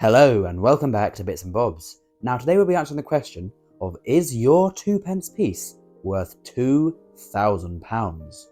Hello and welcome back to Bits and Bobs. Now today we'll be answering the question of, is your 2p piece worth £2,000?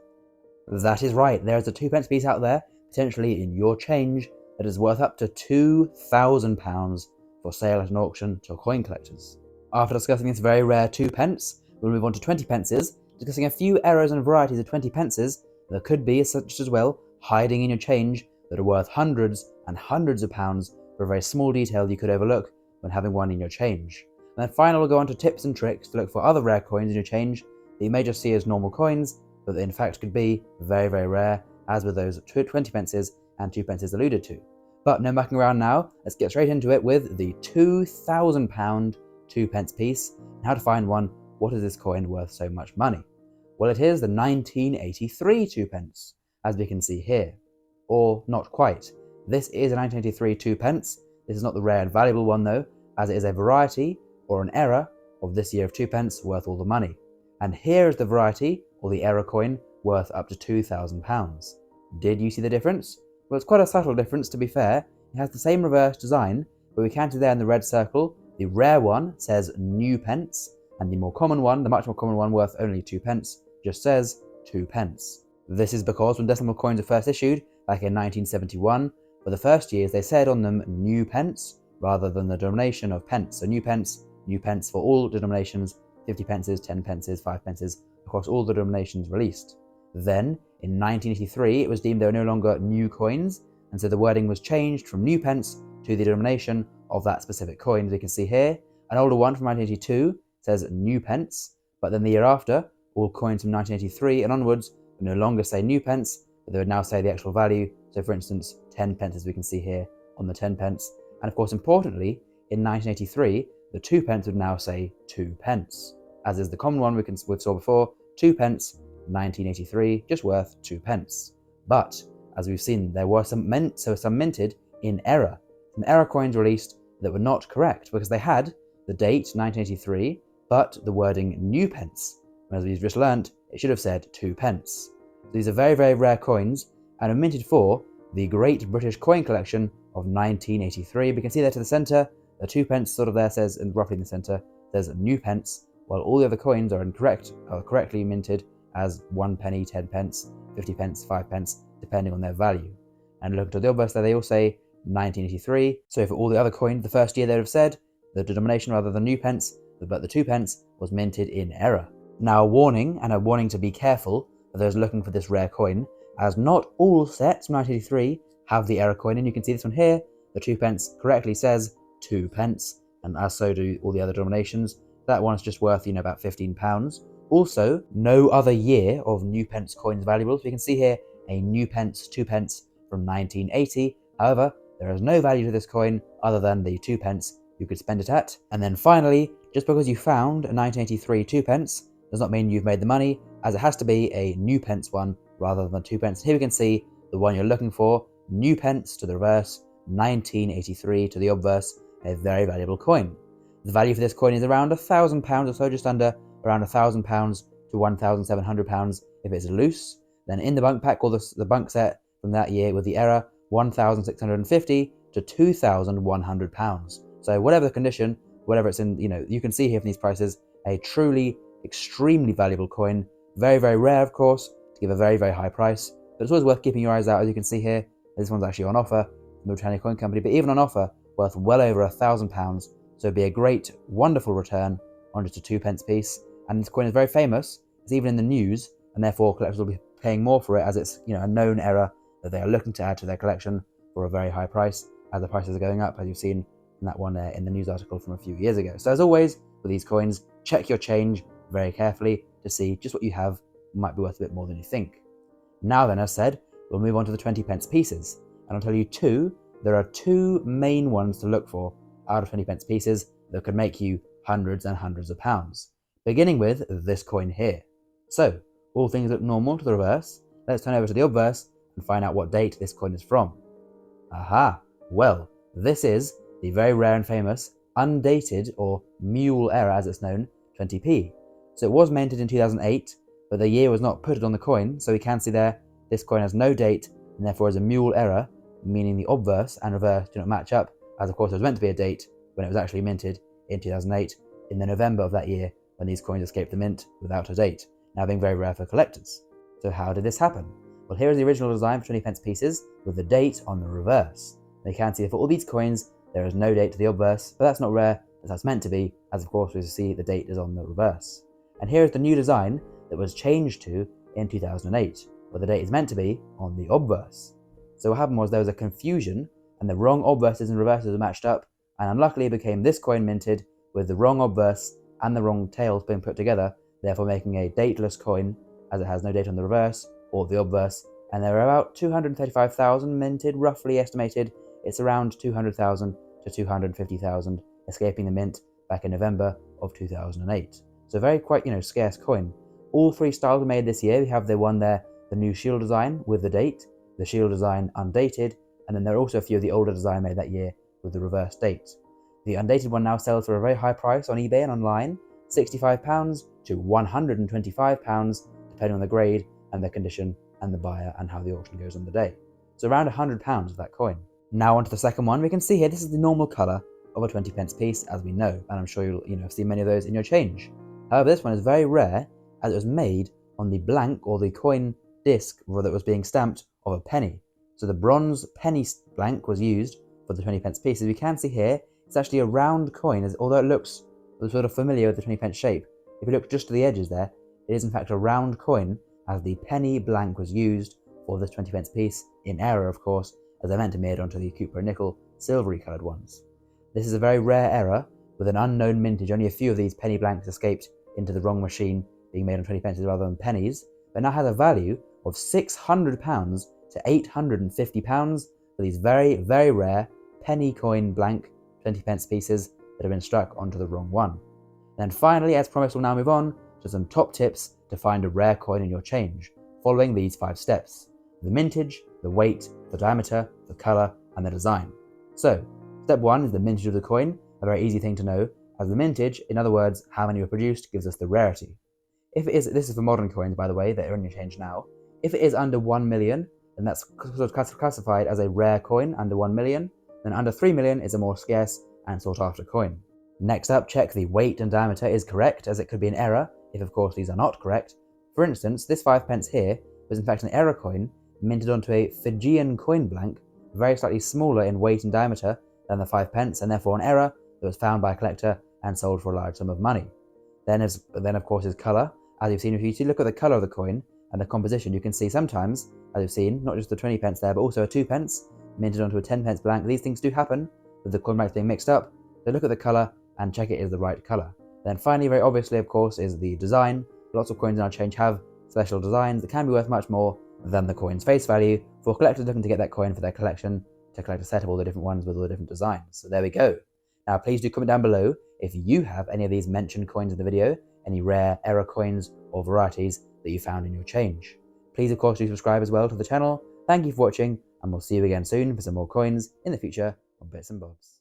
That is right, there is a 2p piece out there, potentially in your change, that is worth up to £2,000 for sale at an auction to coin collectors. After discussing this very rare 2p, we'll move on to 20p, discussing a few errors and varieties of 20p that could be, such as well, hiding in your change that are worth hundreds and hundreds of pounds for a very small detail you could overlook when having one in your change. And then finally we'll go on to tips and tricks to look for other rare coins in your change that you may just see as normal coins, but that in fact could be very, very rare, as with those 20p and 2p alluded to. But no mucking around now, let's get straight into it with the £2,000 2p piece, and how to find one. What is this coin worth so much money? Well, it is the 1983 2p, as we can see here. Or not quite. This is a 1983 2p. This is not the rare and valuable one though, as it is a variety, or an error, of this year of 2p worth all the money. And here is the variety, or the error coin, worth up to £2,000. Did you see the difference? Well, it's quite a subtle difference, to be fair. It has the same reverse design, but we can see there in the red circle, the rare one says new pence, and the more common one, the much more common one worth only 2p, just says 2p. This is because when decimal coins were first issued, back in 1971, for the first years they said on them new pence, rather than the denomination of pence. So new pence for all denominations, 50p, 10p, 5p, across all the denominations released. Then, in 1983, it was deemed there were no longer new coins, and so the wording was changed from new pence to the denomination of that specific coin. As you can see here, an older one from 1982 says new pence, but then the year after, all coins from 1983 and onwards would no longer say new pence, but they would now say the actual value. So for instance, 10p, as we can see here on the 10p. And of course, importantly, in 1983, the 2p would now say 2p, as is the common one we saw before, 2p, 1983, just worth 2p. But as we've seen, there were some minted in error. Some error coins released that were not correct because they had the date 1983, but the wording new pence. As we've just learnt, it should have said 2p. So these are very, very rare coins and are minted for the Great British Coin Collection of 1983. We can see there to the centre, the 2p sort of there says, and roughly in the centre, says new pence, while all the other coins are correctly minted as 1p, 10p, 50p, 5p, depending on their value. And look to the obverse there, they all say 1983. So for all the other coins, the first year they would have said the denomination rather than new pence, but the 2p was minted in error. Now a warning to be careful for those looking for this rare coin, as not all sets from 1983 have the error coin, and you can see this one here, the 2p correctly says 2p, and as so do all the other denominations. That one is just worth, about £15. Also, no other year of new pence coins valuable, so you can see here a new pence, 2p from 1980. However, there is no value to this coin other than the 2p you could spend it at. And then finally, just because you found a 1983 2p does not mean you've made the money, as it has to be a new pence one rather than 2p. Here we can see the one you're looking for, new pence to the reverse, 1983 to the obverse, a very valuable coin. The value for this coin is around £1,000 or so, just under around £1,000 to £1,700 if it's loose. Then in the bunk pack, or the bunk set from that year with the error, £1,650 to £2,100. So whatever the condition, whatever it's in, you can see here from these prices, a truly extremely valuable coin. Very, very rare, of course, to give a very, very high price, but it's always worth keeping your eyes out. As you can see here, this one's actually on offer from the Britannia Coin Company, but even on offer, worth well over £1,000. So it'd be a great, wonderful return on just a 2p piece. And this coin is very famous. It's even in the news, and therefore collectors will be paying more for it, as it's a known error that they are looking to add to their collection for a very high price, as the prices are going up, as you've seen in that one in the news article from a few years ago. So as always, with these coins, check your change very carefully to see just what you have might be worth a bit more than you think. Now then, as said, we'll move on to the 20p pieces, and I'll tell you there are two main ones to look for out of 20p pieces that could make you hundreds and hundreds of pounds, beginning with this coin here. So, all things look normal to the reverse. Let's turn over to the obverse and find out what date this coin is from. Aha! Well, this is the very rare and famous undated, or mule error as it's known, 20p. So it was minted in 2008, but the year was not put on the coin, so we can see there this coin has no date and therefore is a mule error, meaning the obverse and reverse do not match up as of course there was meant to be a date when it was actually minted in 2008, in the November of that year, when these coins escaped the mint without a date, now being very rare for collectors. So how did this happen? Well, here is the original design for 20 pence pieces with the date on the reverse. You can see that for all these coins there is no date to the obverse, but that's not rare, as that's meant to be, as of course we see the date is on the reverse. And here is the new design that was changed to in 2008, where the date is meant to be on the obverse. So what happened was there was a confusion, and the wrong obverses and reverses were matched up, and unluckily it became this coin minted with the wrong obverse and the wrong tails being put together, therefore making a dateless coin, as it has no date on the reverse or the obverse. And there are about 235,000 minted, roughly estimated. It's around 200,000 to 250,000 escaping the mint back in November of 2008. So very quite, scarce coin. All three styles were made this year. We have the one there, the new shield design with the date, the shield design undated, and then there are also a few of the older design made that year with the reverse date. The undated one now sells for a very high price on eBay and online, £65 to £125, depending on the grade and the condition and the buyer and how the auction goes on the day. So around £100 of that coin. Now onto the second one. We can see here this is the normal colour of a 20 pence piece, as we know, and I'm sure you'll have seen many of those in your change. However, this one is very rare, as it was made on the blank or the coin disc that was being stamped of a penny. So the bronze penny blank was used for the 20 pence piece. As we can see here, it's actually a round coin, although it looks sort of familiar with the 20 pence shape. If you look just to the edges there, it is in fact a round coin, as the penny blank was used for this 20 pence piece, in error of course, as they're meant to be made onto the copper and nickel silvery coloured ones. This is a very rare error, with an unknown mintage. Only a few of these penny blanks escaped into the wrong machine, being made on 20 pences rather than pennies, but now has a value of £600 to £850 for these very, very rare penny coin blank 20 pence pieces that have been struck onto the wrong one. Then finally, as promised, we'll now move on to some top tips to find a rare coin in your change, following these 5 steps: the mintage, the weight, the diameter, the colour, and the design. So, step 1 is the mintage of the coin, a very easy thing to know, as the mintage, in other words, how many were produced, gives us the rarity. If it is, this is for modern coins by the way, that are in your change now, if it is under 1 million, then that's classified as a rare coin under 1 million, then under 3 million is a more scarce and sought after coin. Next up, check the weight and diameter is correct, as it could be an error if of course these are not correct. For instance, this 5 pence here was in fact an error coin minted onto a Fijian coin blank, very slightly smaller in weight and diameter than the 5 pence, and therefore an error that was found by a collector and sold for a large sum of money. Then of course is colour. As you've seen, if you look at the colour of the coin and the composition, you can see sometimes, as you've seen, not just the 20 pence there, but also a 2 pence minted onto a 10 pence blank. These things do happen with the coin blanks being mixed up, so look at the colour and check it is the right colour. Then finally, very obviously of course, is the design. Lots of coins in our change have special designs that can be worth much more than the coin's face value for collectors looking to get that coin for their collection, to collect a set of all the different ones with all the different designs. So there we go. Now please do comment down below if you have any of these mentioned coins in the video, any rare error coins or varieties that you found in your change. Please of course do subscribe as well to the channel. Thank you for watching, and we'll see you again soon for some more coins in the future on Bits and Bobs.